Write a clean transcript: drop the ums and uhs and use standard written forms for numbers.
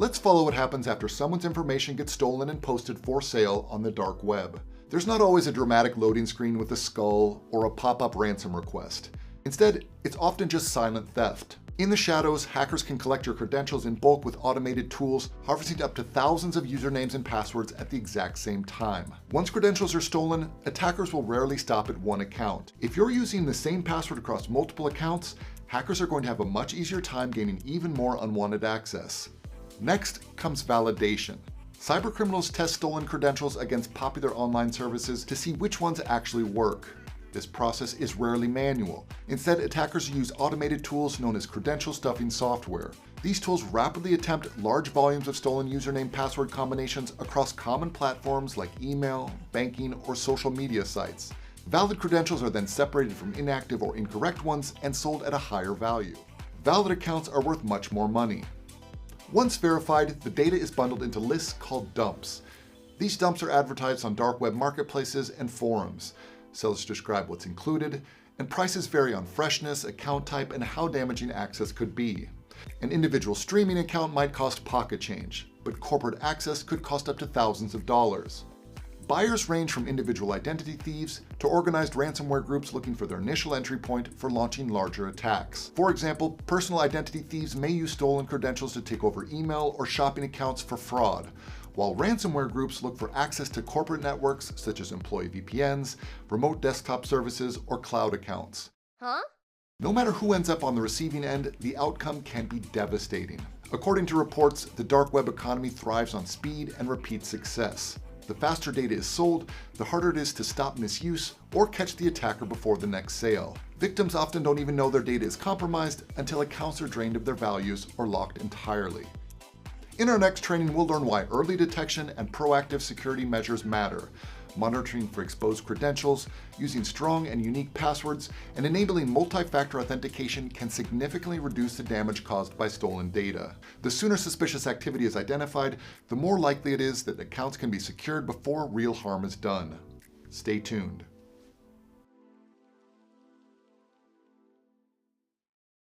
Let's follow what happens after someone's information gets stolen and posted for sale on the dark web. There's not always a dramatic loading screen with a skull or a pop-up ransom request. Instead, it's often just silent theft. In the shadows, hackers can collect your credentials in bulk with automated tools, harvesting up to thousands of usernames and passwords at the exact same time. Once credentials are stolen, attackers will rarely stop at one account. If you're using the same password across multiple accounts, hackers are going to have a much easier time gaining even more unwanted access. Next comes validation. Cybercriminals test stolen credentials against popular online services to see which ones actually work. This process is rarely manual. Instead, attackers use automated tools known as credential stuffing software. These tools rapidly attempt large volumes of stolen username-password combinations across common platforms like email, banking, or social media sites. Valid credentials are then separated from inactive or incorrect ones and sold at a higher value. Valid accounts are worth much more money. Once verified, the data is bundled into lists called dumps. These dumps are advertised on dark web marketplaces and forums. Sellers describe what's included, and prices vary on freshness, account type, and how damaging access could be. An individual streaming account might cost pocket change, but corporate access could cost up to thousands of dollars. Buyers range from individual identity thieves to organized ransomware groups looking for their initial entry point for launching larger attacks. For example, personal identity thieves may use stolen credentials to take over email or shopping accounts for fraud, while ransomware groups look for access to corporate networks such as employee VPNs, remote desktop services, or cloud accounts. No matter who ends up on the receiving end, the outcome can be devastating. According to reports, the dark web economy thrives on speed and repeat success. The faster data is sold, the harder it is to stop misuse or catch the attacker before the next sale. Victims often don't even know their data is compromised until accounts are drained of their values or locked entirely. In our next training, we'll learn why early detection and proactive security measures matter, monitoring for exposed credentials, using strong and unique passwords, and enabling multi-factor authentication can significantly reduce the damage caused by stolen data. The sooner suspicious activity is identified, the more likely it is that accounts can be secured before real harm is done. Stay tuned.